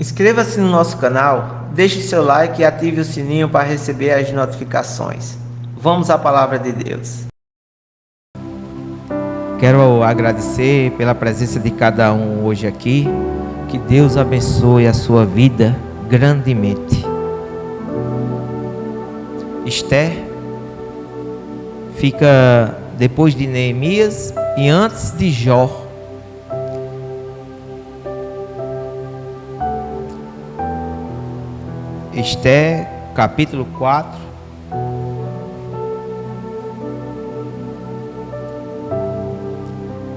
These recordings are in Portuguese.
Inscreva-se no nosso canal, deixe o seu like e ative o sininho para receber as notificações. Vamos à palavra de Deus. Quero agradecer pela presença de cada um hoje aqui. Que Deus abençoe a sua vida grandemente. Esther fica depois de Neemias e antes de Jó. Esther, capítulo 4.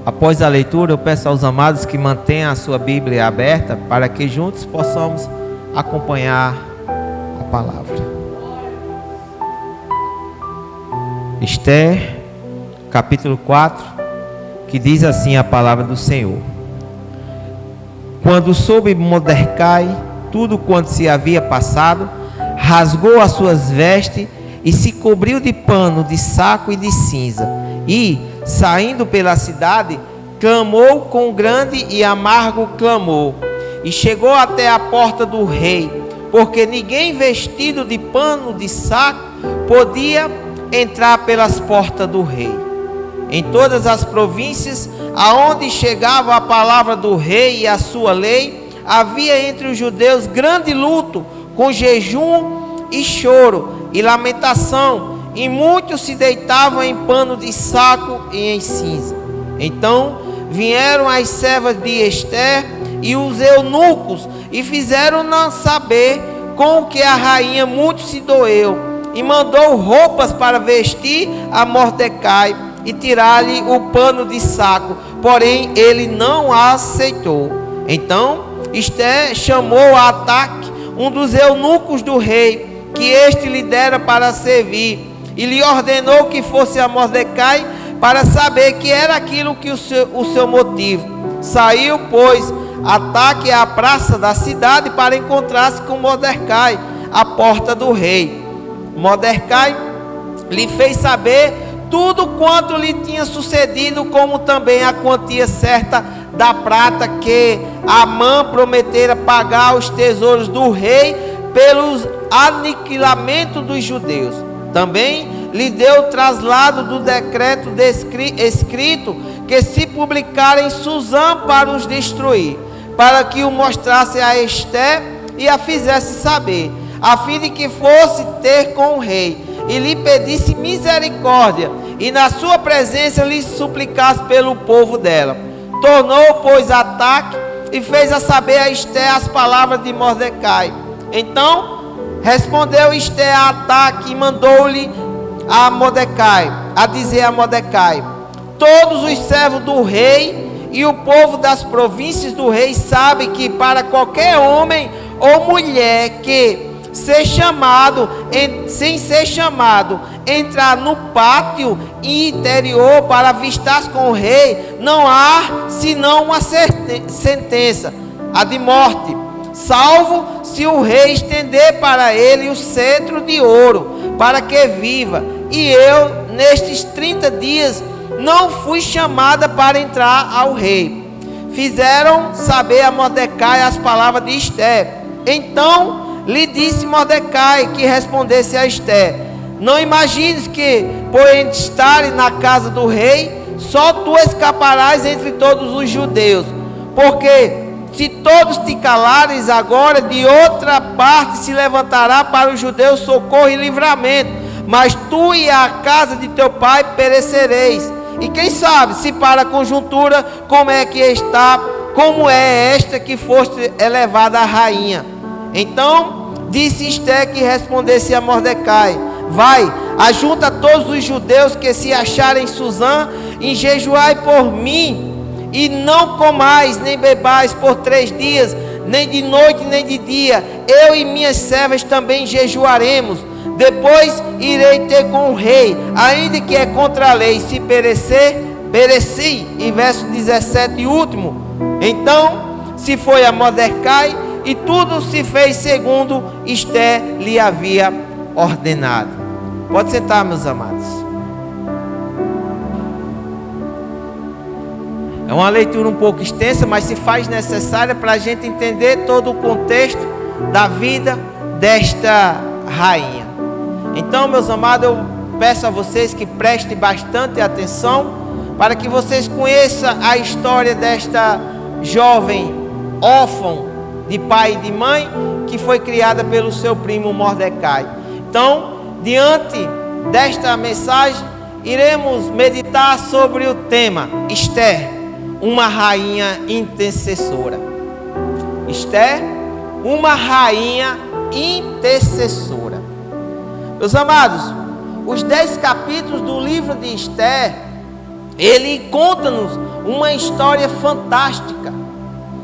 Após a leitura, eu peço aos amados que mantenham a sua Bíblia aberta para que juntos possamos acompanhar a palavra. Esther, capítulo 4, que diz assim a palavra do Senhor: Quando soube Mordecai tudo quanto se havia passado, rasgou as suas vestes e se cobriu de pano, de saco e de cinza, e, saindo pela cidade, clamou com grande e amargo clamor, e chegou até a porta do rei, porque ninguém vestido de pano, de saco, podia entrar pelas portas do rei. Em todas as províncias aonde chegava a palavra do rei e a sua lei, havia entre os judeus grande luto, com jejum e choro e lamentação, e muitos se deitavam em pano de saco e em cinza. Então vieram as servas de Esther e os eunucos e fizeram-na saber com o que a rainha muito se doeu, e mandou roupas para vestir a Mordecai e tirar-lhe o pano de saco, porém ele não a aceitou. Então Esther chamou a Ataque, um dos eunucos do rei, que este lhe dera para servir, e lhe ordenou que fosse a Mordecai para saber que era aquilo que o seu motivo. Saiu, pois, Ataque à praça da cidade para encontrar-se com Mordecai à porta do rei. Mordecai lhe fez saber tudo quanto lhe tinha sucedido, como também a quantia certa da prata que Amã prometera pagar aos tesouros do rei pelos aniquilamentos dos judeus. Também lhe deu o traslado do decreto escrito que se publicara em Susã para os destruir, para que o mostrasse a Esther e a fizesse saber, a fim de que fosse ter com o rei e lhe pedisse misericórdia, e na sua presença lhe suplicasse pelo povo dela. Tornou, pois, Ataque e fez a saber a Esther as palavras de Mordecai. Então respondeu Esther a Ataque e mandou-lhe a Mordecai, a dizer a Mordecai: todos os servos do rei e o povo das províncias do rei sabem que para qualquer homem ou mulher que sem ser chamado, entrar no pátio interior para avistar com o rei, não há senão uma sentença, a de morte, salvo se o rei estender para ele o cetro de ouro, para que viva. E eu, nestes 30 dias, não fui chamada para entrar ao rei. Fizeram saber a Mordecai as palavras de Esther. Então lhe disse Mordecai que respondesse a Esther: não imagines que, por estar na casa do rei, só tu escaparás entre todos os judeus, porque se todos te calares agora, de outra parte se levantará para os judeus socorro e livramento, mas tu e a casa de teu pai perecereis. E quem sabe se para a conjuntura como é esta que foste elevada a rainha. Então disse Esther que respondesse a Mordecai: vai, ajunta todos os judeus que se acharem em Susã, e jejuai por mim, e não comais nem bebais por 3 dias, nem de noite nem de dia. Eu e minhas servas também jejuaremos. Depois irei ter com o rei, ainda que é contra a lei. Se perecer, pereci. E verso 17 e último. Então se foi a Mordecai, e tudo se fez segundo Esther lhe havia ordenado. Pode sentar, meus amados. É uma leitura um pouco extensa, mas se faz necessária para a gente entender todo o contexto da vida desta rainha. Então, meus amados, eu peço a vocês que prestem bastante atenção para que vocês conheçam a história desta jovem órfã de pai e de mãe que foi criada pelo seu primo Mordecai. Então, diante desta mensagem, iremos meditar sobre o tema Esther, uma rainha intercessora. Esther, uma rainha intercessora. Meus amados, os 10 capítulos do livro de Esther, ele conta-nos uma história fantástica.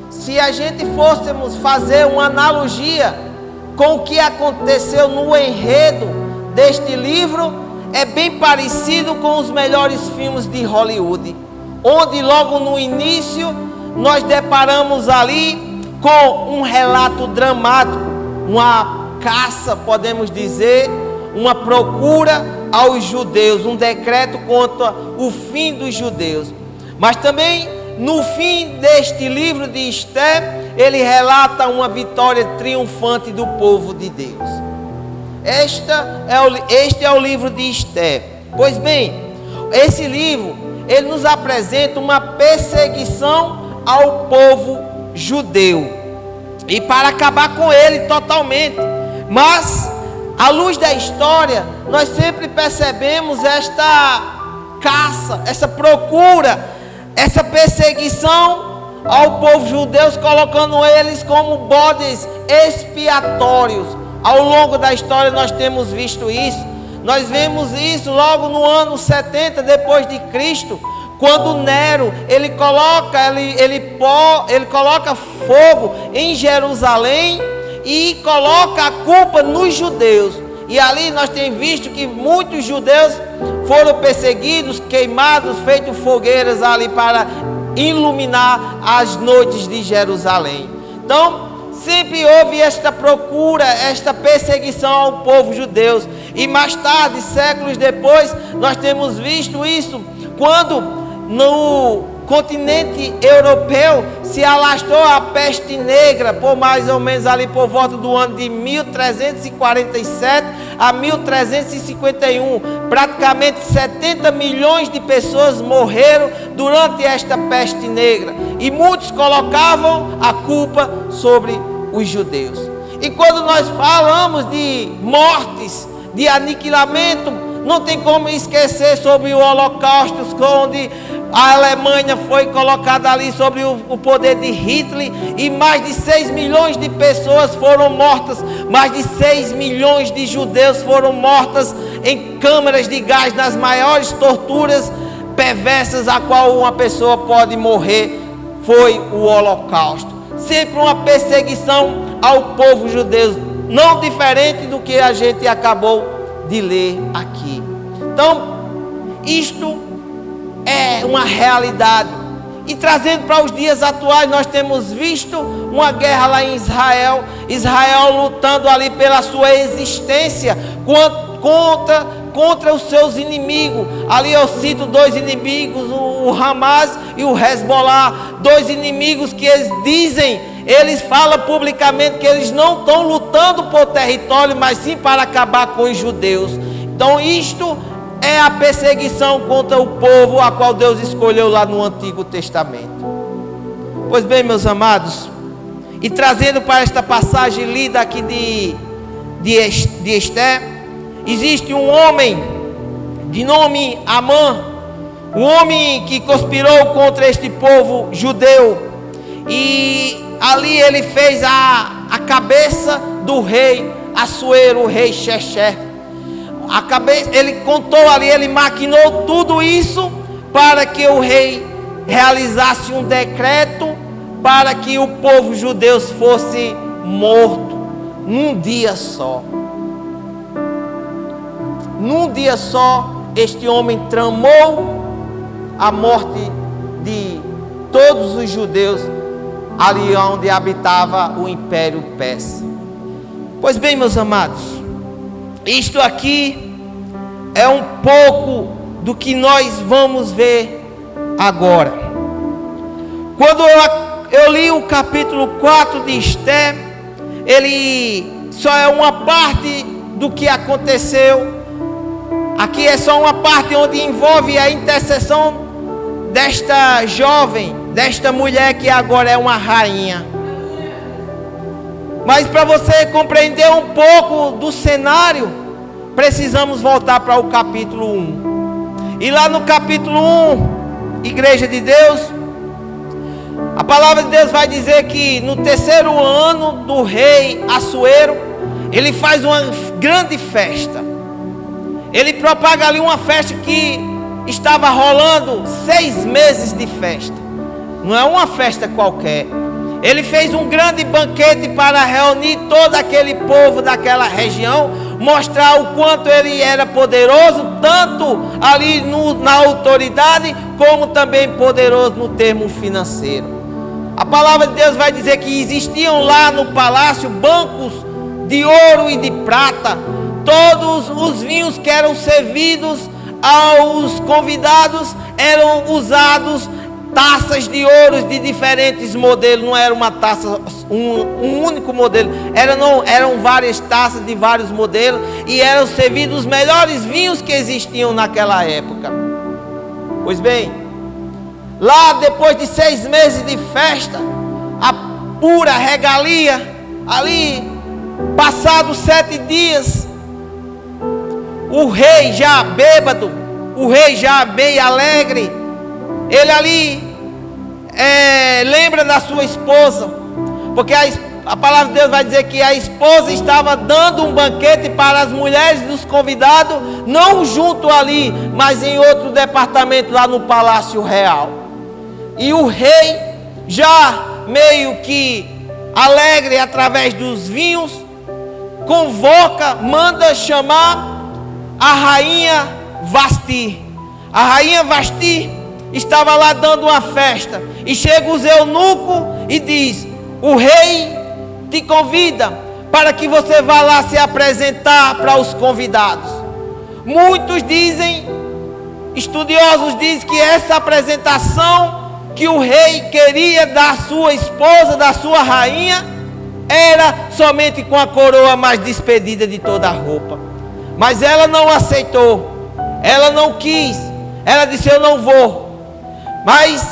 Se a gente fôssemos fazer uma analogia com o que aconteceu no enredo deste livro, é bem parecido com os melhores filmes de Hollywood, onde logo no início nós deparamos ali com um relato dramático, uma caça, podemos dizer, uma procura aos judeus, um decreto contra o fim dos judeus. Mas também no fim deste livro de Esther, ele relata uma vitória triunfante do povo de Deus. Este é o livro de Esther. Pois bem, esse livro, ele nos apresenta uma perseguição ao povo judeu, e para acabar com ele totalmente. Mas, à luz da história, nós sempre percebemos esta caça, essa procura, essa perseguição ao povo judeu, colocando eles como bodes expiatórios. Ao longo da história nós temos visto isso. Nós vemos isso logo no ano 70 depois de Cristo, quando Nero ele coloca fogo em Jerusalém e coloca a culpa nos judeus. E ali nós temos visto que muitos judeus foram perseguidos, queimados, feitos fogueiras ali para iluminar as noites de Jerusalém. Então, sempre houve esta procura, esta perseguição ao povo judeu. E mais tarde, séculos depois, nós temos visto isso quando no continente europeu se alastrou a peste negra, por mais ou menos ali por volta do ano de 1347 a 1351. Praticamente 70 milhões de pessoas morreram durante esta peste negra. E muitos colocavam a culpa sobre os judeus. E quando nós falamos de mortes, de aniquilamento, não tem como esquecer sobre o Holocausto, onde a Alemanha foi colocada ali sobre o poder de Hitler, e mais de 6 milhões de pessoas foram mortas, mais de 6 milhões de judeus foram mortas em câmaras de gás, nas maiores torturas perversas a qual uma pessoa pode morrer. Foi o Holocausto. Sempre uma perseguição ao povo judeu, não diferente do que a gente acabou de ler aqui. Então, isto é uma realidade. E trazendo para os dias atuais, nós temos visto uma guerra lá em Israel, Israel lutando ali pela sua existência contra os seus inimigos. Ali eu cito 2 inimigos, o Hamas e o Hezbollah, 2 inimigos que eles falam publicamente que eles não estão lutando por território, mas sim para acabar com os judeus. Então isto é a perseguição contra o povo a qual Deus escolheu lá no Antigo Testamento. Pois bem, meus amados, e trazendo para esta passagem lida aqui de Esther, existe um homem de nome Amã, um homem que conspirou contra este povo judeu, e ali ele fez a cabeça do rei Assuero, o rei Xerxes. Ele contou ali, ele maquinou tudo isso para que o rei realizasse um decreto para que o povo judeu fosse morto num dia só. Num dia só, este homem tramou a morte de todos os judeus ali onde habitava o Império Persa. Pois bem, meus amados, isto aqui é um pouco do que nós vamos ver agora. Quando eu li o capítulo 4 de Esther, ele só é uma parte do que aconteceu. Aqui é só uma parte onde envolve a intercessão desta jovem, desta mulher que agora é uma rainha. Mas para você compreender um pouco do cenário, precisamos voltar para o capítulo 1. E lá no capítulo 1, Igreja de Deus, a palavra de Deus vai dizer que no terceiro ano do rei Assuero, ele faz uma grande festa. Ele propaga ali uma festa que estava rolando 6 meses de festa. Não é uma festa qualquer. Ele fez um grande banquete para reunir todo aquele povo daquela região, mostrar o quanto ele era poderoso, tanto ali na autoridade, como também poderoso no termo financeiro. A palavra de Deus vai dizer que existiam lá no palácio bancos de ouro e de prata. Todos os vinhos que eram servidos aos convidados eram usados taças de ouro de diferentes modelos. Não era uma taça, um único modelo, eram várias taças de vários modelos, e eram servidos os melhores vinhos que existiam naquela época. Pois bem, lá depois de 6 meses de festa, a pura regalia, ali, passados 7 dias, o rei já bêbado, o rei já bem alegre, ele ali lembra da sua esposa, porque a palavra de Deus vai dizer que a esposa estava dando um banquete para as mulheres dos convidados, não junto ali, mas em outro departamento lá no palácio real. E o rei, já meio que alegre através dos vinhos, convoca, manda chamar a rainha Vasti. A rainha Vasti estava lá dando uma festa, e chega os eunucos e diz: o rei te convida para que você vá lá se apresentar para os convidados. Muitos dizem, estudiosos dizem, que essa apresentação que o rei queria da sua esposa, da sua rainha, era somente com a coroa mais despedida de toda a roupa. Mas ela não aceitou, ela não quis, ela disse: eu não vou. Mas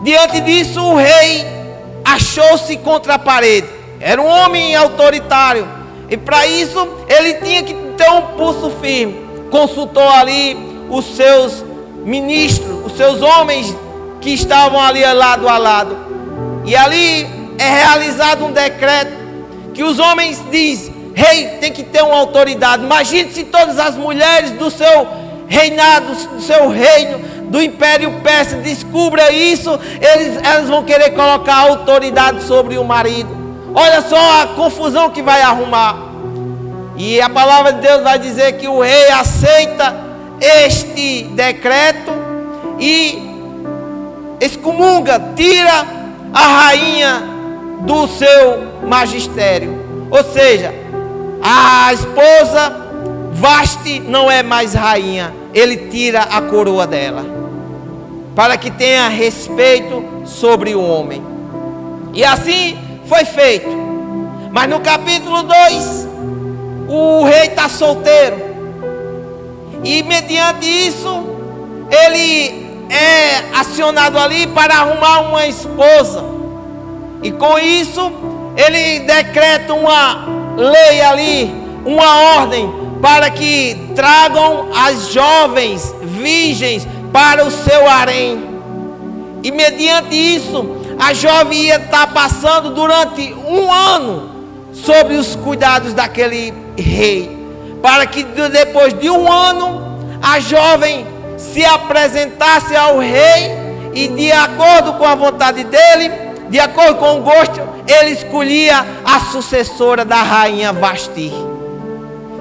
diante disso, o rei achou-se contra a parede. Era um homem autoritário, e para isso ele tinha que ter um pulso firme. Consultou ali os seus ministros, os seus homens que estavam ali lado a lado, e ali é realizado um decreto que os homens dizem: rei tem que ter uma autoridade. Imagine se todas as mulheres do seu reinado, do seu reino, do Império Persa, descubra isso, elas vão querer colocar autoridade sobre o marido. Olha só a confusão que vai arrumar. E a palavra de Deus vai dizer que o rei aceita este decreto e excomunga, tira a rainha do seu magistério. Ou seja, a esposa Vasti não é mais rainha, ele tira a coroa dela, para que tenha respeito sobre o homem. E assim foi feito. Mas no capítulo 2, o rei está solteiro, e mediante isso, ele é acionado ali para arrumar uma esposa. E com isso, ele decreta uma lei ali, uma ordem, para que tragam as jovens virgens para o seu harém. E mediante isso, a jovem ia estar passando durante 1 ano sobre os cuidados daquele rei, para que depois de 1 ano, a jovem se apresentasse ao rei, e de acordo com a vontade dele, de acordo com o gosto, ele escolhia a sucessora da rainha Vasti.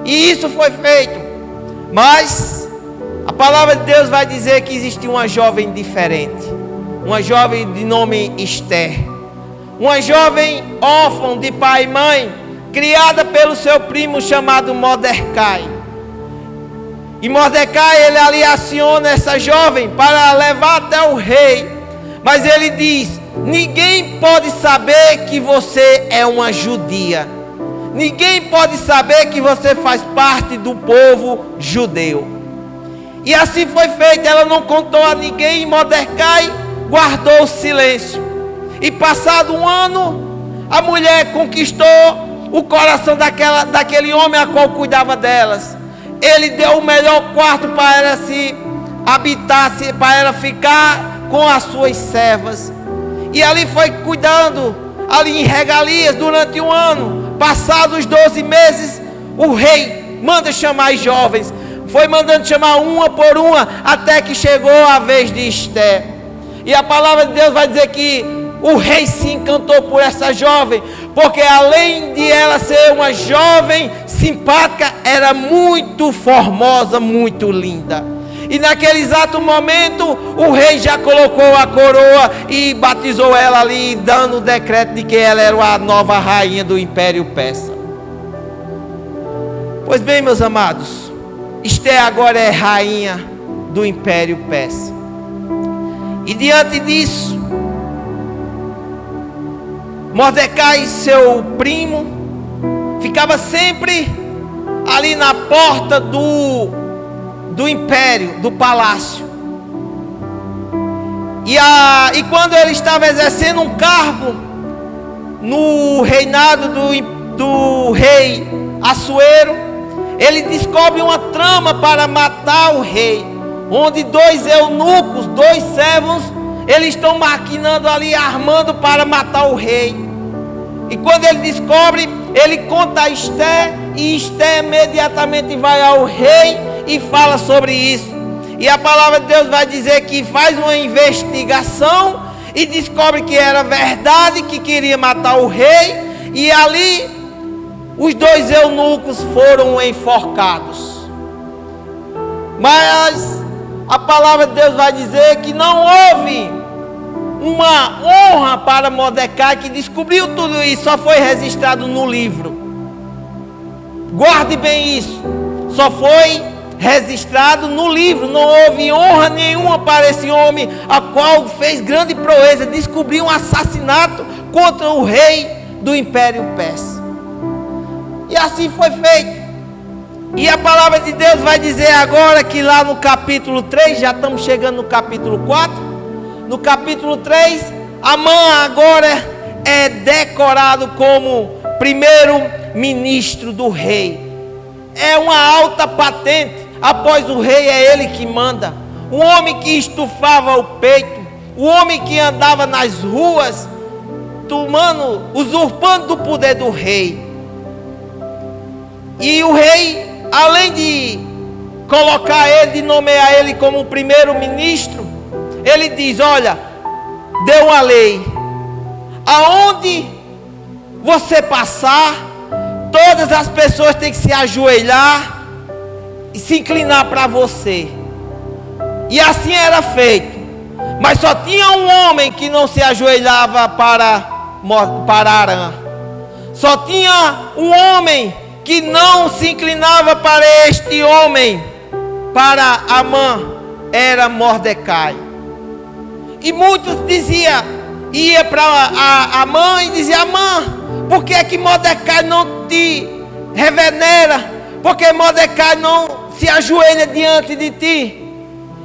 E isso foi feito. Mas a palavra de Deus vai dizer que existia uma jovem diferente, uma jovem de nome Esther, uma jovem órfã de pai e mãe, criada pelo seu primo chamado Mordecai. E Mordecai, ele ali aciona essa jovem para levar até o rei. Mas ele diz: ninguém pode saber que você é uma judia. Ninguém pode saber que você faz parte do povo judeu. E assim foi feito. Ela não contou a ninguém e Mordecai guardou o silêncio. E passado um ano, a mulher conquistou o coração daquele homem a qual cuidava delas. Ele deu o melhor quarto para ela se habitar, para ela ficar com as suas servas. E ali foi cuidando, ali em regalias, durante um ano. Passados os 12 meses, o rei manda chamar as jovens. Foi mandando chamar uma por uma, até que chegou a vez de Esther. E a palavra de Deus vai dizer que o rei se encantou por essa jovem, porque além de ela ser uma jovem simpática, era muito formosa, muito linda. E naquele exato momento, o rei já colocou a coroa e batizou ela ali, dando o decreto de que ela era a nova rainha do Império Persa. Pois bem, meus amados, Esther agora é rainha do Império Persa. E diante disso, Mordecai, seu primo, ficava sempre ali na porta do império, do palácio. E quando ele estava exercendo um cargo no reinado do rei Assuero, ele descobre uma trama para matar o rei, onde 2 eunucos, 2 servos, eles estão maquinando ali, armando para matar o rei. E quando ele descobre, ele conta a Esther, e Esther imediatamente vai ao rei e fala sobre isso. E a palavra de Deus vai dizer que faz uma investigação e descobre que era verdade, que queria matar o rei. E ali os 2 eunucos foram enforcados. Mas a palavra de Deus vai dizer que não houve uma honra para Mordecai, que descobriu tudo isso. Só foi registrado no livro. Guarde bem isso. Só foi registrado no livro. Não houve honra nenhuma para esse homem, a qual fez grande proeza, descobriu um assassinato contra o rei do Império Persa. E assim foi feito. E a palavra de Deus vai dizer agora que lá no capítulo 3, já estamos chegando no capítulo 4. No capítulo 3, Amã agora é decorado como primeiro-ministro do rei. É uma alta patente. Após o rei, é ele que manda. Um homem que estufava o peito, o homem que andava nas ruas, usurpando do poder do rei. E o rei, além de colocar ele, de nomear ele como primeiro-ministro, ele diz: olha, deu uma lei, aonde você passar, todas as pessoas têm que se ajoelhar e se inclinar para você. E assim era feito. Mas só tinha um homem que não se ajoelhava para Arã. Só tinha um homem que não se inclinava para este homem, para Amã, era Mordecai. E muitos ia para Amã e dizia: Amã, por que é que Mordecai não te revenera? Porque Mordecai não se ajoelha diante de ti?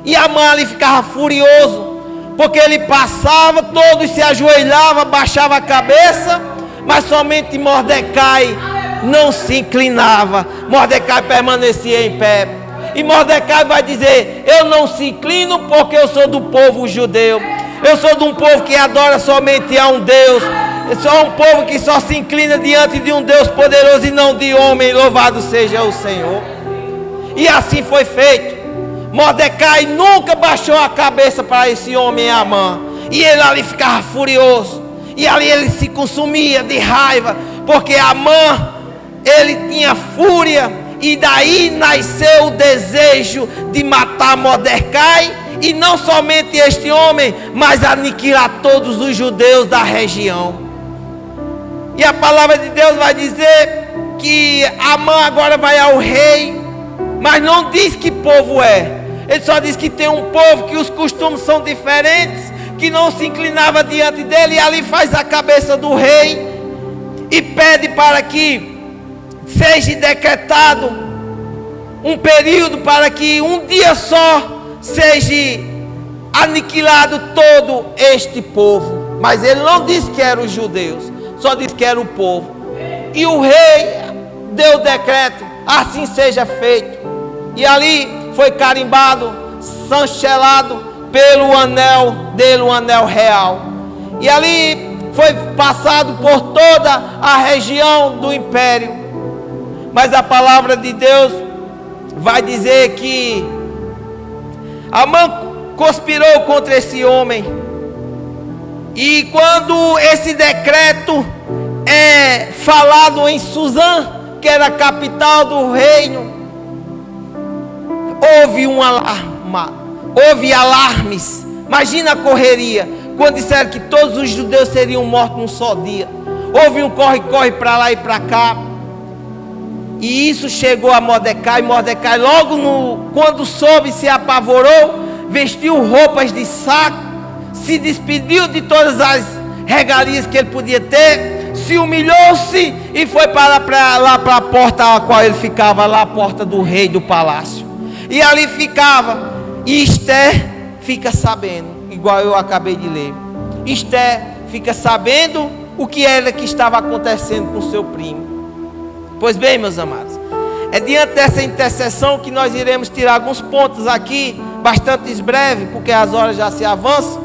E Amã ali ficava furioso, porque ele passava, todos se ajoelhavam, baixava a cabeça, mas somente Mordecai não se inclinava. Mordecai permanecia em pé. E Mordecai vai dizer: eu não se inclino porque eu sou do povo judeu. Eu sou de um povo que adora somente a um Deus. Eu sou um povo que só se inclina diante de um Deus poderoso e não de homem. Louvado seja o Senhor. E assim foi feito. Mordecai nunca baixou a cabeça para esse homem Amã. E ele ali ficava furioso. E ali ele se consumia de raiva, porque Amã, ele tinha fúria. E daí nasceu o desejo de matar Mordecai. E não somente este homem, mas aniquilar todos os judeus da região. E a palavra de Deus vai dizer que Amã agora vai ao rei, mas não diz que povo é. Ele só diz que tem um povo que os costumes são diferentes, que não se inclinava diante dele, e ali faz a cabeça do rei e pede para que seja decretado um período para que um dia só seja aniquilado todo este povo. Mas ele não disse que eram os judeus, só disse que era o povo. E o rei deu o decreto, assim seja feito. E ali foi carimbado, chanchelado pelo anel dele, o anel real. E ali foi passado por toda a região do império. Mas a palavra de Deus vai dizer que Amã conspirou contra esse homem. E quando esse decreto é falado em Suzã, que era a capital do reino, houve alarmes. Imagina a correria quando disseram que todos os judeus seriam mortos num só dia. Houve um corre-corre para lá e para cá. E isso chegou a Mordecai. Mordecai logo quando soube, se apavorou, vestiu roupas de saco, se despediu de todas as regalias que ele podia ter, se humilhou-se e foi lá para a porta a qual ele ficava, lá a porta do rei do palácio. E ali ficava. E Esther fica sabendo, igual eu acabei de ler. Esther fica sabendo o que era que estava acontecendo com seu primo. Pois bem, meus amados, é diante dessa intercessão que nós iremos tirar alguns pontos aqui, bastante breves, porque as horas já se avançam,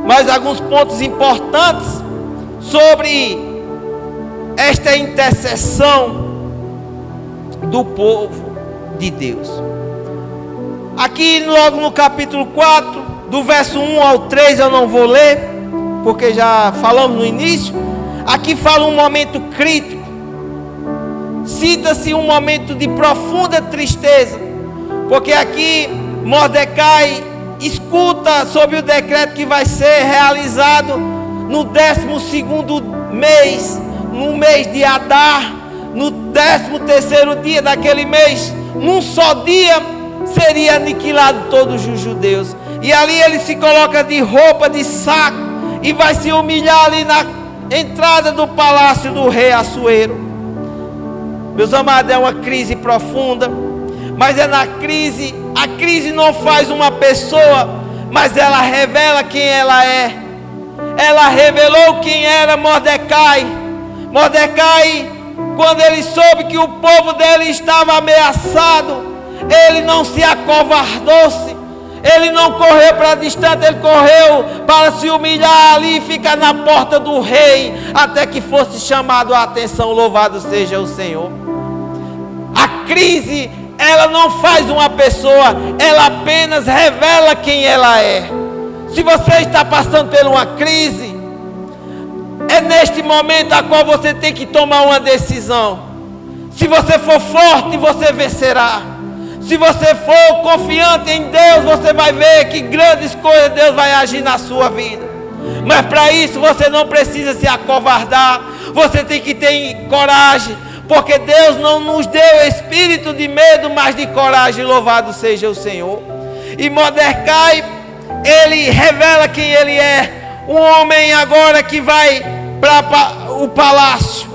mas alguns pontos importantes sobre esta intercessão do povo de Deus. Aqui logo no capítulo 4, do verso 1 ao 3, eu não vou ler, porque já falamos no início. Aqui fala um momento crítico. Cita-se um momento de profunda tristeza, porque aqui Mordecai escuta sobre o decreto que vai ser realizado no 12º mês, no mês de Adar, no 13º dia daquele mês, num só dia seria aniquilado todos os judeus. E ali ele se coloca de roupa de saco e vai se humilhar ali na entrada do palácio do rei Assuero. Meus amados, é uma crise profunda, mas é na crise, a crise não faz uma pessoa, mas ela revela quem ela é. Ela revelou quem era Mordecai. Mordecai, quando ele soube que o povo dele estava ameaçado, ele não se acovardou-se, ele não correu para distante, ele correu para se humilhar ali e ficar na porta do rei, até que fosse chamado a atenção. Louvado seja o Senhor. A crise, ela não faz uma pessoa, ela apenas revela quem ela é. Se você está passando por uma crise, é neste momento a qual você tem que tomar uma decisão. Se você for forte, você vencerá. Se você for confiante em Deus, você vai ver que grandes coisas Deus vai agir na sua vida. Mas para isso você não precisa se acovardar. Você tem que ter coragem, porque Deus não nos deu espírito de medo, mas de coragem. Louvado seja o Senhor. E Mordecai, ele revela quem ele é. Um homem agora que vai para o palácio,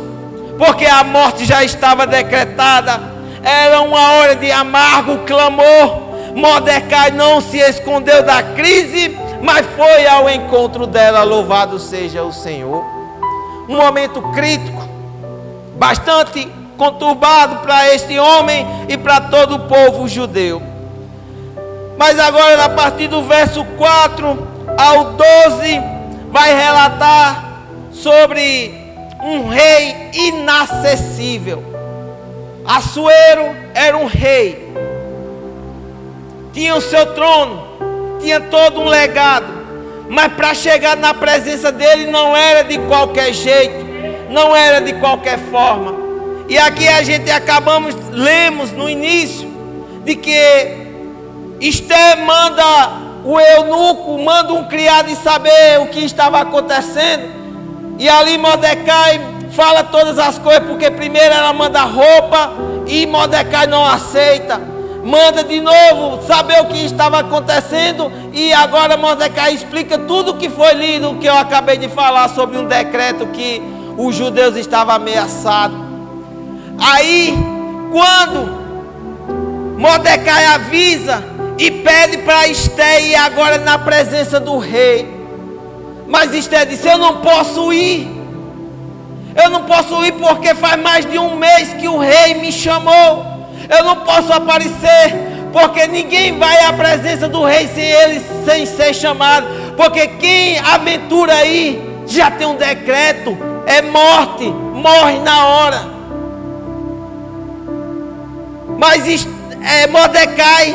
porque a morte já estava decretada. Era uma hora de amargo clamor. Mordecai não se escondeu da crise, mas foi ao encontro dela. Louvado seja o Senhor. Um momento crítico, bastante conturbado para este homem e para todo o povo judeu. Mas agora, a partir do verso 4 ao 12, vai relatar sobre um rei inacessível. Assuero era um rei, tinha o seu trono, tinha todo um legado, mas para chegar na presença dele não era de qualquer jeito, não era de qualquer forma. E aqui a gente lemos no início, de que Esther manda o eunuco, manda um criado e saber o que estava acontecendo. E ali Mordecai fala todas as coisas, porque primeiro ela manda roupa e Mordecai não aceita. manda de novo saber o que estava acontecendo. E agora Mordecai explica tudo o que foi lido, o que eu acabei de falar sobre um decreto que os judeus estavam ameaçados. Aí, quando Mordecai avisa e pede para Esther ir agora na presença do rei, mas Esther disse: eu não posso ir. Eu não posso ir porque faz mais de um mês que o rei me chamou. Eu não posso aparecer porque ninguém vai à presença do rei sem ser chamado. Porque quem aventura aí já tem um decreto, é morte, morre na hora. Mas Mordecai,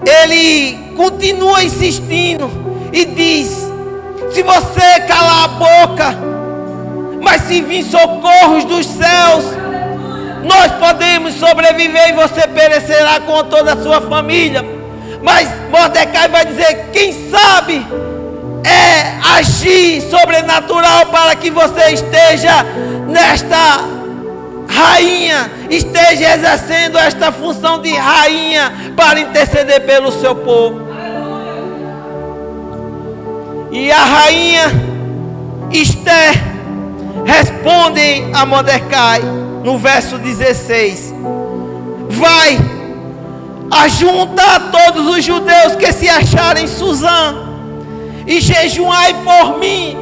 ele continua insistindo e diz: se você calar a boca, mas se vir socorros dos céus, nós podemos sobreviver e você perecerá com toda a sua família. Mas Mordecai vai dizer: quem sabe agir sobrenatural para que você esteja nesta rainha, esteja exercendo esta função de rainha para interceder pelo seu povo. E a rainha Esther responde a Mordecai no verso 16: vai, ajunta a todos os judeus que se acharem em Suzã e jejuai por mim.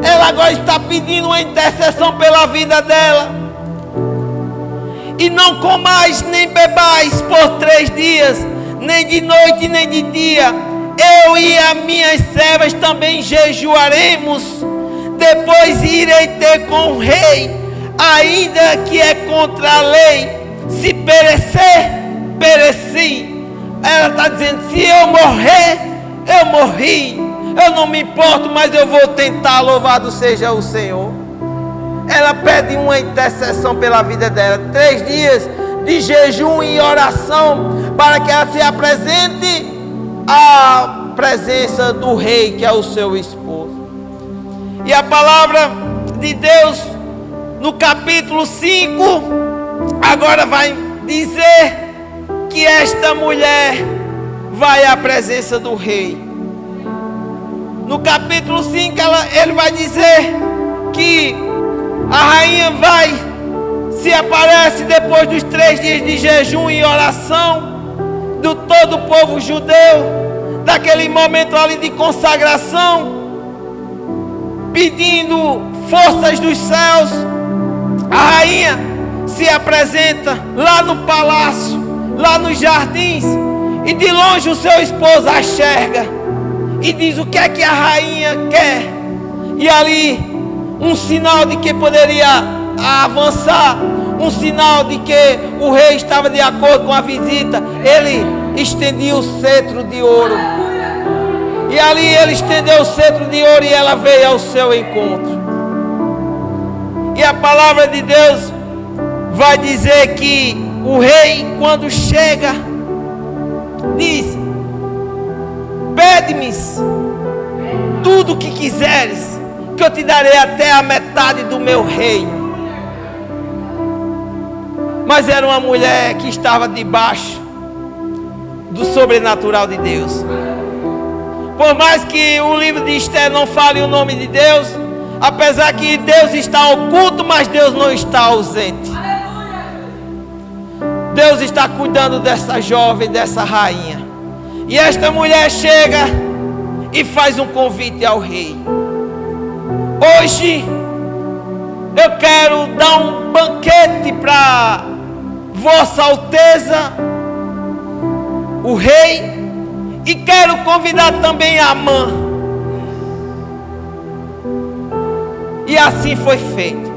Ela agora está pedindo uma intercessão pela vida dela. E não comais nem bebais por 3 dias, nem de noite nem de dia. Eu e as minhas servas também jejuaremos. Depois irei ter com o rei, ainda que é contra a lei. Se perecer, pereci. Ela está dizendo: se eu morrer, eu morri. Eu não me importo, mas eu vou tentar. Louvado seja o Senhor. Ela pede uma intercessão pela vida dela. 3 dias de jejum e oração para que ela se apresente à presença do rei, que é o seu esposo. E a palavra de Deus no capítulo 5 agora vai dizer que esta mulher vai à presença do rei. No capítulo 5 ele vai dizer que a rainha se aparece depois dos 3 dias de jejum e oração do todo o povo judeu, daquele momento ali de consagração, pedindo forças dos céus. A rainha se apresenta lá no palácio, lá nos jardins, e de longe o seu esposo a enxerga e diz o que é que a rainha quer. E ali um sinal de que poderia avançar, um sinal de que o rei estava de acordo com a visita. Ele estendia o cetro de ouro, e ali ele estendeu o cetro de ouro e ela veio ao seu encontro. E a palavra de Deus vai dizer que o rei, quando chega, diz: pede-me tudo o que quiseres, que eu te darei até a metade do meu reino. Mas era uma mulher que estava debaixo do sobrenatural de Deus. Por mais que o livro de Esther não fale o nome de Deus, apesar que Deus está oculto, mas Deus não está ausente. Deus está cuidando dessa jovem, dessa rainha. E esta mulher chega e faz um convite ao rei: hoje eu quero dar um banquete para Vossa Alteza, o rei, e quero convidar também a Amã. E assim foi feito.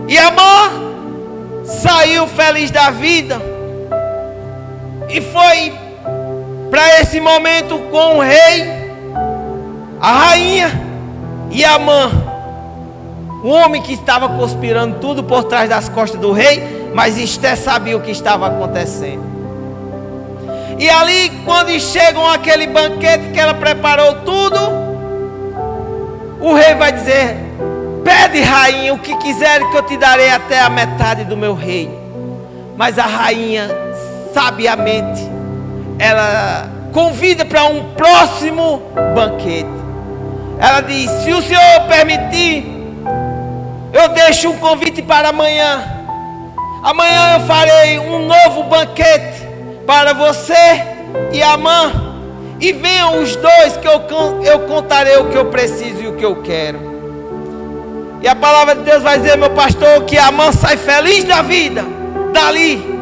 E Amã saiu feliz da vida e foi para esse momento com o rei, a rainha e Amã, o homem que estava conspirando tudo por trás das costas do rei. Mas Esther sabia o que estava acontecendo. E ali, quando chegam àquele banquete que ela preparou tudo, o rei vai dizer: pede, rainha, o que quiser que eu te darei até a metade do meu reino. Mas a rainha sabiamente, ela convida para um próximo banquete. Ela diz: se o Senhor permitir, eu deixo um convite para amanhã. Amanhã eu farei um novo banquete para você e Amã. E venham os dois, que eu contarei o que eu preciso e o que eu quero. E a palavra de Deus vai dizer, meu pastor, que Amã sai feliz da vida dali.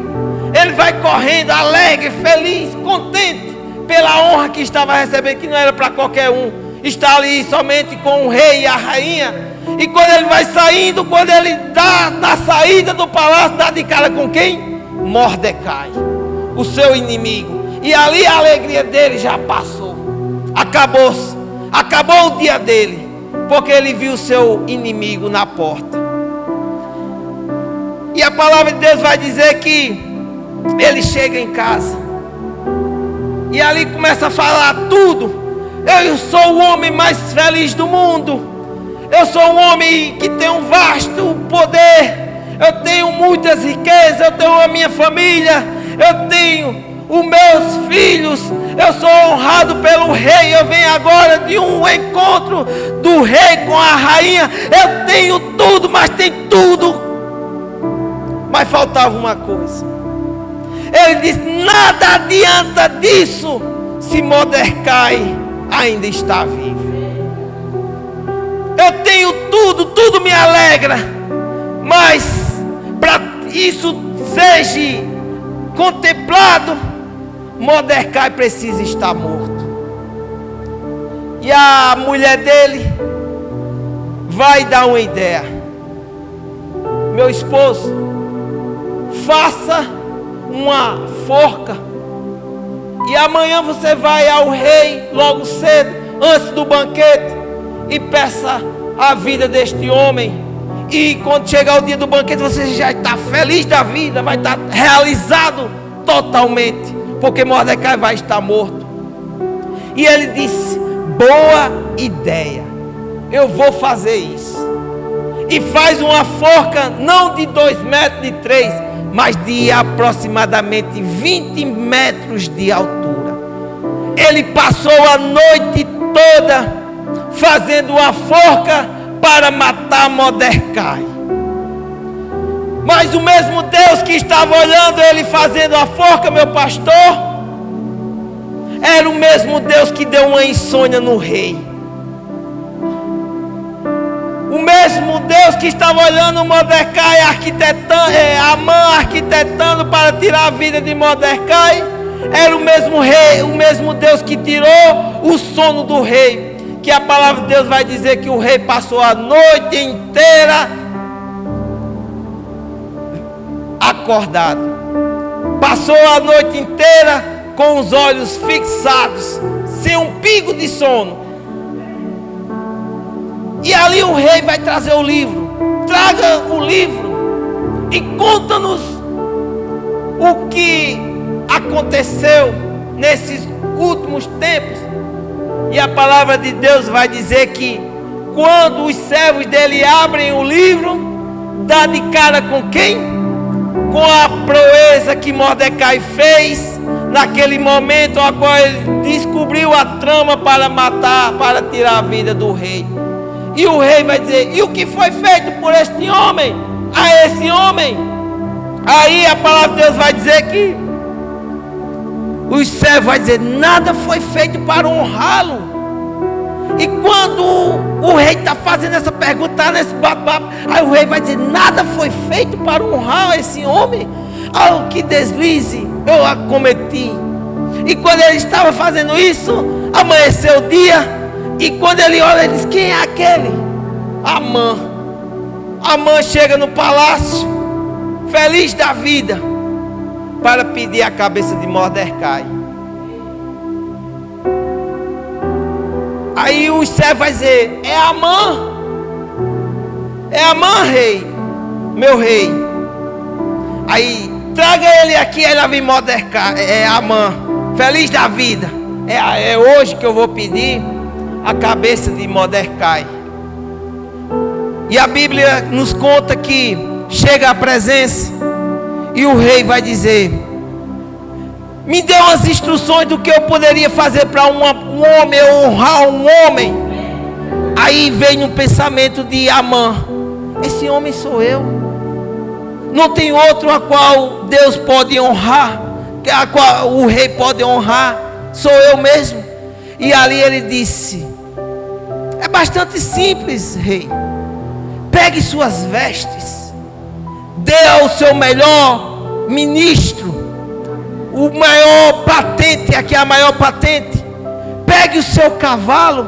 Ele vai correndo, alegre, feliz, contente pela honra que estava recebendo, que não era para qualquer um. Está ali somente com o rei e a rainha. E quando ele vai saindo, quando ele dá na saída do palácio, dá de cara com quem? Mordecai, o seu inimigo. E ali a alegria dele já passou. Acabou-se. Acabou o dia dele, porque ele viu o seu inimigo na porta. E a palavra de Deus vai dizer que ele chega em casa e ali começa a falar tudo. Eu sou o homem mais feliz do mundo. Eu sou um homem que tem um vasto poder. Eu tenho muitas riquezas. Eu tenho a minha família. Eu tenho os meus filhos. Eu sou honrado pelo rei. Eu venho agora de um encontro do rei com a rainha. Eu tenho tudo, mas tem tudo. Mas faltava uma coisa. Ele disse: nada adianta disso se Mordecai ainda está vivo. Eu tenho tudo, tudo me alegra, mas para isso seja contemplado, Mordecai precisa estar morto. E a mulher dele vai dar uma ideia: meu esposo, faça uma forca e amanhã você vai ao rei logo cedo, antes do banquete, e peça a vida deste homem. E quando chegar o dia do banquete, você já está feliz da vida, vai estar realizado totalmente, porque Mordecai vai estar morto. E ele disse: boa ideia, eu vou fazer isso. E faz uma forca não de 2 metros, de 3, mas de aproximadamente 20 metros de altura. Ele passou a noite toda fazendo uma forca para matar Mordecai. Mas o mesmo Deus que estava olhando ele fazendo a forca, meu pastor, era o mesmo Deus que deu uma insônia no rei. O mesmo Deus que estava olhando Mordecai arquitetando, Amã arquitetando para tirar a vida de Mordecai, era o mesmo rei, o mesmo Deus que tirou o sono do rei. Que a palavra de Deus vai dizer que o rei passou a noite inteira acordado. Passou a noite inteira com os olhos fixados, sem um pingo de sono. E ali o rei vai trazer o livro. Traga o livro e conta-nos o que aconteceu nesses últimos tempos. E a palavra de Deus vai dizer que quando os servos dele abrem o livro, dá de cara com quem? Com a proeza que Mordecai fez naquele momento, a qual ele descobriu a trama para matar, para tirar a vida do rei. E o rei vai dizer: e o que foi feito por este homem? A esse homem? Aí a palavra de Deus vai dizer que os servos vão dizer: nada foi feito para honrá-lo. E quando o rei está fazendo essa pergunta, está nesse bate-papo, aí o rei vai dizer: nada foi feito para honrar esse homem. Algo que deslize eu acometi. E quando ele estava fazendo isso, amanheceu o dia. E quando ele olha, ele diz: quem é aquele? Amã. Amã chega no palácio, feliz da vida, para pedir a cabeça de Mordecai. Aí os servos vão dizer: é Amã. É Amã, rei, meu rei. Aí traga ele aqui. Aí lá vem Mordecai, é Amã, feliz da vida. É hoje que eu vou pedir a cabeça de Mordecai. E a Bíblia nos conta que chega a presença e o rei vai dizer: me deu umas instruções do que eu poderia fazer para um homem, eu honrar um homem. Aí veio um pensamento de Amã: esse homem sou eu, não tem outro a qual Deus pode honrar, a qual o rei pode honrar, sou eu mesmo. E ali ele disse: é bastante simples, rei. Pegue suas vestes, dê ao seu melhor ministro o maior patente, aqui é a maior patente. Pegue o seu cavalo,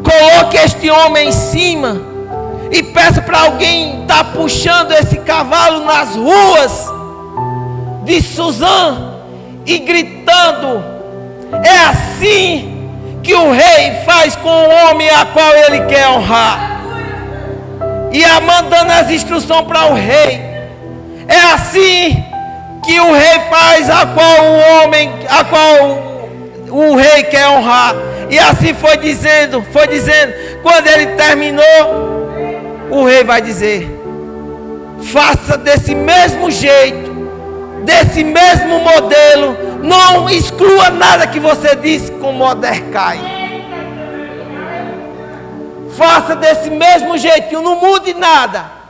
coloque este homem em cima e peça para alguém estar puxando esse cavalo nas ruas de Suzã e gritando. É assim que o rei faz com o homem a qual ele quer honrar. E Amã dando as instruções para o rei. É assim que o rei faz a qual o homem, a qual o rei quer honrar. E assim foi dizendo. Quando ele terminou, o rei vai dizer: faça desse mesmo jeito, desse mesmo modelo, não exclua nada que você disse com Mordecai. Faça desse mesmo jeitinho, não mude nada.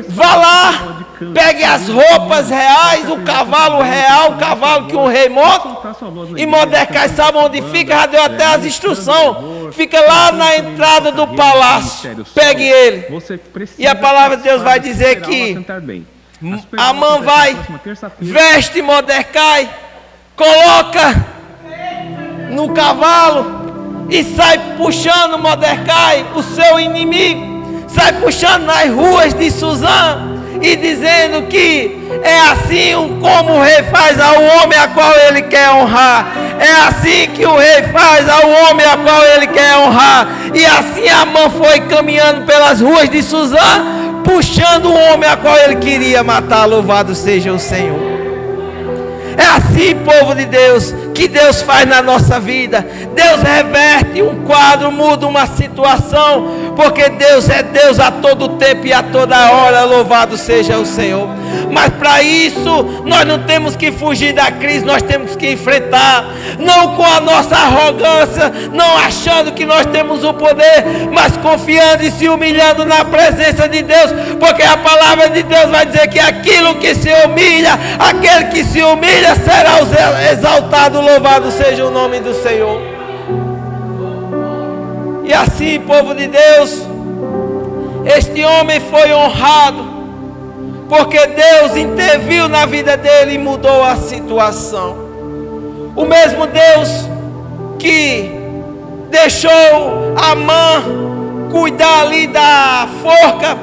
Vá lá, pegue as roupas reais, o cavalo real, o cavalo que o rei monta. E Mordecai sabe onde fica, já deu até as instruções. Fica lá na entrada do palácio. Pegue ele. E a palavra de Deus vai dizer que Amã vai, veste Mordecai, coloca no cavalo e sai puxando Mordecai, o seu inimigo. Sai puxando nas ruas de Suzã e dizendo que é assim como o rei faz ao homem a qual ele quer honrar. É assim que o rei faz ao homem a qual ele quer honrar. E assim Amã foi caminhando pelas ruas de Suzã, puxando o homem a qual ele queria matar. Louvado seja o Senhor. É assim, povo de Deus, que Deus faz na nossa vida. Deus reverte um quadro, muda uma situação, porque Deus é Deus a todo tempo e a toda hora. Louvado seja o Senhor. Mas para isso nós não temos que fugir da crise, nós temos que enfrentar, não com a nossa arrogância, não achando que nós temos o poder, mas confiando e se humilhando na presença de Deus, porque a palavra de Deus vai dizer que aquilo que se humilha, aquele que se humilha será exaltado. Louvado seja o nome do Senhor. E assim, povo de Deus, este homem foi honrado, porque Deus interviu na vida dele e mudou a situação. O mesmo Deus que deixou Amã cuidar ali da forca,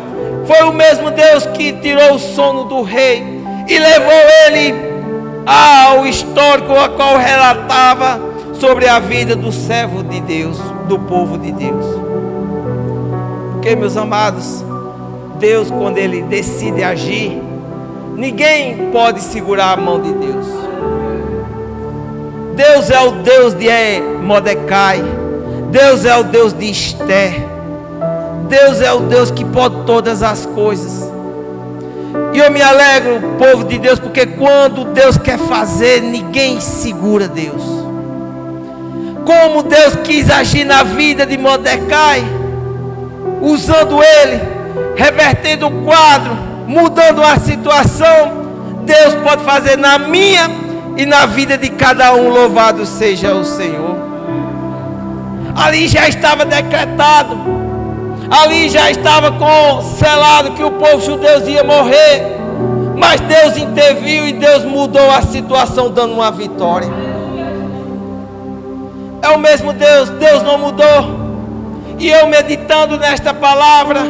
foi o mesmo Deus que tirou o sono do rei e levou ele ao histórico a qual relatava sobre a vida do servo de Deus, do povo de Deus. Porque, meus amados, Deus, quando Ele decide agir, ninguém pode segurar a mão de Deus. Deus é o Deus de Mordecai, Deus é o Deus de Esther, Deus é o Deus que pode todas as coisas. E eu me alegro, povo de Deus, porque quando Deus quer fazer, ninguém segura Deus. Como Deus quis agir na vida de Mordecai, usando ele, revertendo o quadro, mudando a situação, Deus pode fazer na minha e na vida de cada um. Louvado seja o Senhor. Ali já estava decretado, ali já estava selado que o povo judeu ia morrer, mas Deus interviu e Deus mudou a situação, dando uma vitória. É o mesmo Deus, Deus não mudou. E eu meditando nesta palavra,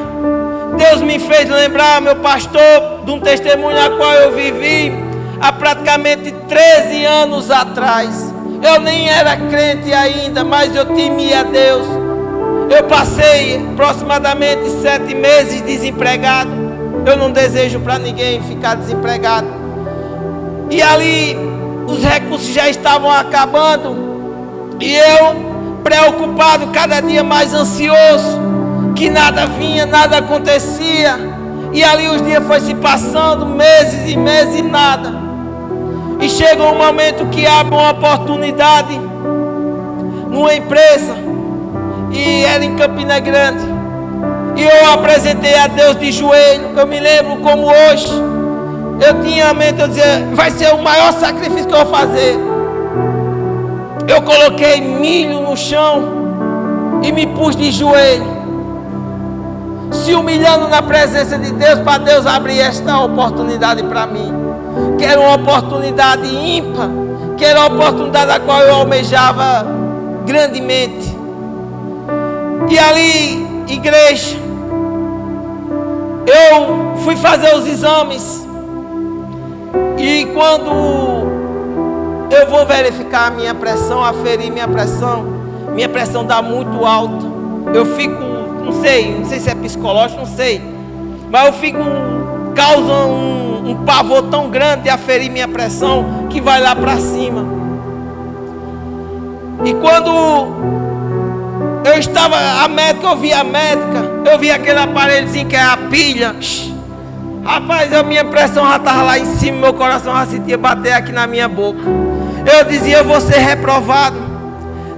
Deus me fez lembrar, meu pastor, de um testemunho a qual eu vivi há praticamente 13 anos atrás. Eu nem era crente ainda, mas eu temia a Deus. Eu passei aproximadamente 7 meses desempregado. Eu não desejo para ninguém ficar desempregado. E ali os recursos já estavam acabando. E eu, preocupado, cada dia mais ansioso, que nada vinha, nada acontecia. E ali os dias foram se passando, meses e meses e nada. E chega um momento que abre uma oportunidade numa empresa, e era em Campina Grande, e eu apresentei a Deus de joelho. Eu me lembro como hoje. Eu tinha a mente, eu dizia, vai ser o maior sacrifício que eu vou fazer. Eu coloquei milho no chão e me pus de joelho, se humilhando na presença de Deus, para Deus abrir esta oportunidade para mim, que era uma oportunidade ímpar, que era uma oportunidade a qual eu almejava grandemente. E ali, igreja, eu fui fazer os exames, e quando eu vou verificar a minha pressão, aferir minha pressão dá muito alta. Eu fico, não sei se é psicológico, não sei, mas eu fico, causa um pavor tão grande de aferir minha pressão, que vai lá para cima. E quando eu estava, eu vi aquele aparelhozinho que é a pilha. Rapaz, a minha pressão já estava lá em cima, meu coração já sentia bater aqui na minha boca. Eu dizia, eu vou ser reprovado,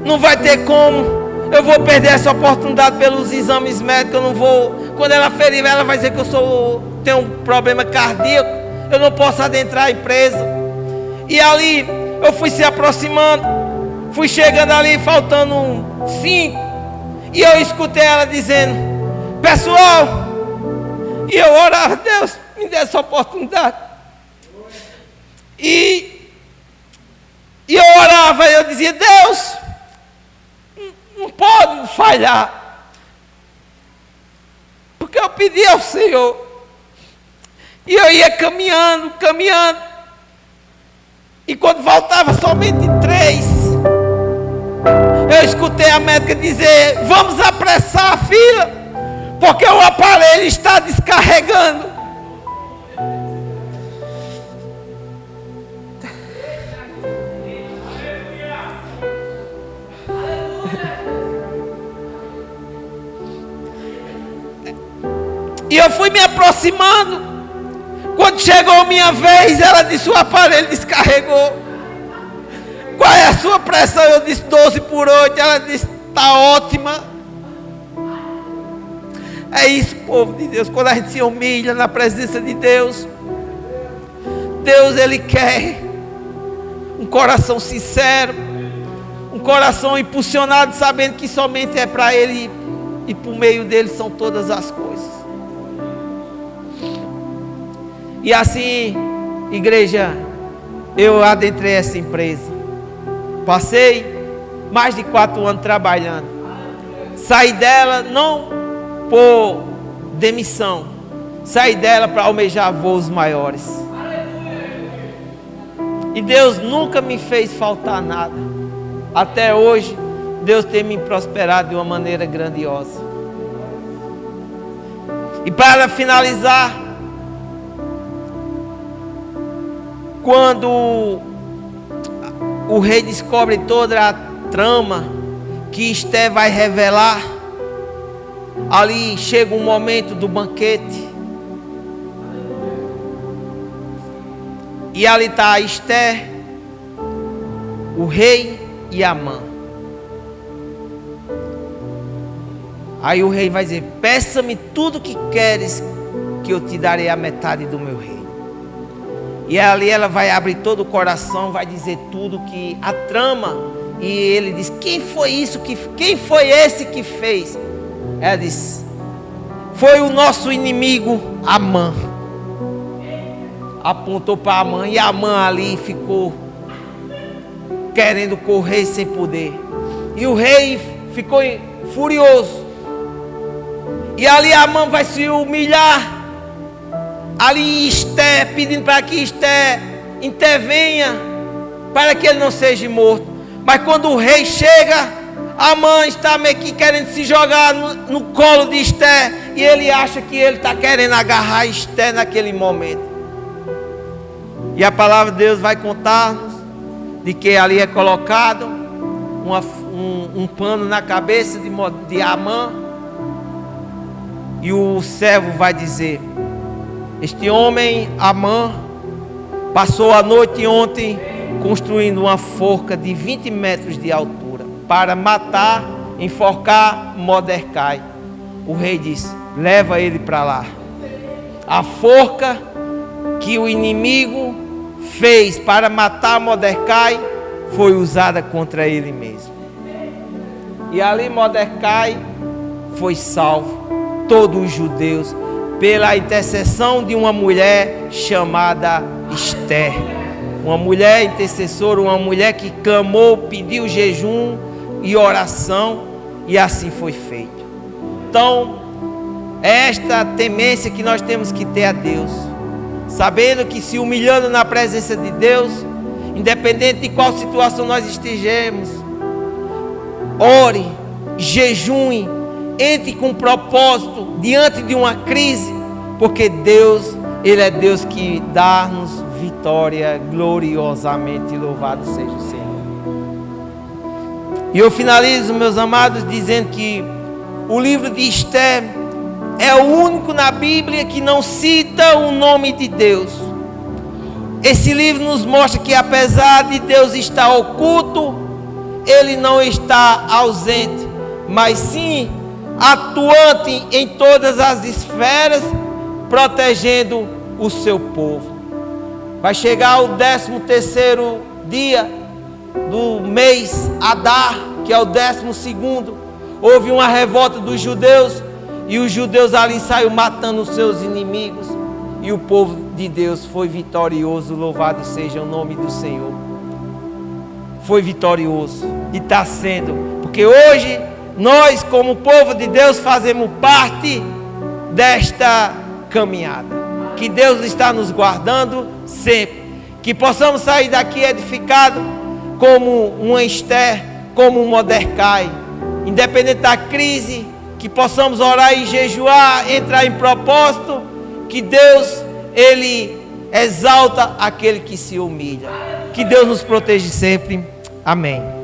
não vai ter como, eu vou perder essa oportunidade pelos exames médicos, eu não vou. Quando ela ferir, ela vai dizer que eu tenho um problema cardíaco, eu não posso adentrar a empresa. E ali eu fui se aproximando, fui chegando ali, faltando 5, e eu escutei ela dizendo, pessoal, e eu orava, Deus, me dê essa oportunidade. E eu orava, eu dizia, Deus, não pode falhar, porque eu pedi ao Senhor. E eu ia caminhando, e quando faltava somente 3, eu escutei a médica dizer, vamos apressar a fila, porque o aparelho está descarregando. E eu fui me aproximando. Quando chegou a minha vez, ela disse, o aparelho descarregou. Qual é a sua pressão? Eu disse 12/8. Ela disse, está ótima. É isso, povo de Deus. Quando a gente se humilha na presença de Deus, Deus, Ele quer um coração sincero, um coração impulsionado, sabendo que somente é para Ele e por meio dele são todas as coisas. E assim, igreja, eu adentrei essa empresa. Passei mais de 4 anos trabalhando. Saí dela não por demissão, saí dela para almejar voos maiores. E Deus nunca me fez faltar nada. Até hoje, Deus tem me prosperado de uma maneira grandiosa. E para finalizar, quando o rei descobre toda a trama que Esté vai revelar, ali chega um momento do banquete, e ali está Esté, o rei e Amã. Aí o rei vai dizer, peça-me tudo que queres, que eu te darei a metade do meu reino. E ali ela vai abrir todo o coração, vai dizer tudo que a trama. E ele diz, quem foi esse que fez? Ela diz, foi o nosso inimigo Amã. Apontou para Amã, e Amã ali ficou querendo correr sem poder. E o rei ficou furioso. E ali Amã vai se humilhar. Ali Esté, pedindo para que Esté intervenha para que ele não seja morto. Mas quando o rei chega, Amã está meio que querendo se jogar no colo de Esté, e ele acha que ele está querendo agarrar Esté naquele momento. E a palavra de Deus vai contar-nos de que ali é colocado um pano na cabeça de Amã, e o servo vai dizer, este homem Amã passou a noite ontem construindo uma forca de 20 metros de altura para matar, enforcar Mordecai. O rei disse: leva ele para lá. A forca que o inimigo fez para matar Mordecai foi usada contra ele mesmo. E ali Mordecai foi salvo, todos os judeus, pela intercessão de uma mulher chamada Esther. Uma mulher intercessora, uma mulher que clamou, pediu jejum e oração, e assim foi feito. Então, é esta temência que nós temos que ter a Deus, sabendo que se humilhando na presença de Deus, independente de qual situação nós estejamos, ore, jejue, entre com propósito diante de uma crise, porque Deus, Ele é Deus que dá-nos vitória gloriosamente. Louvado seja o Senhor. E eu finalizo, meus amados, dizendo que o livro de Esther é o único na Bíblia que não cita o nome de Deus. Esse livro nos mostra que apesar de Deus estar oculto, Ele não está ausente, mas sim atuante em todas as esferas, protegendo o seu povo. Vai chegar o 13º dia do mês Adar, que é o 12º. Houve uma revolta dos judeus, e os judeus ali saíram matando os seus inimigos, e o povo de Deus foi vitorioso. Louvado seja o nome do Senhor. Foi vitorioso, e está sendo, porque hoje nós, como povo de Deus, fazemos parte desta caminhada. Que Deus está nos guardando sempre. Que possamos sair daqui edificados como uma Esther, como um Mordecai. Independente da crise, que possamos orar e jejuar, entrar em propósito. Que Deus, Ele exalta aquele que se humilha. Que Deus nos proteja sempre. Amém.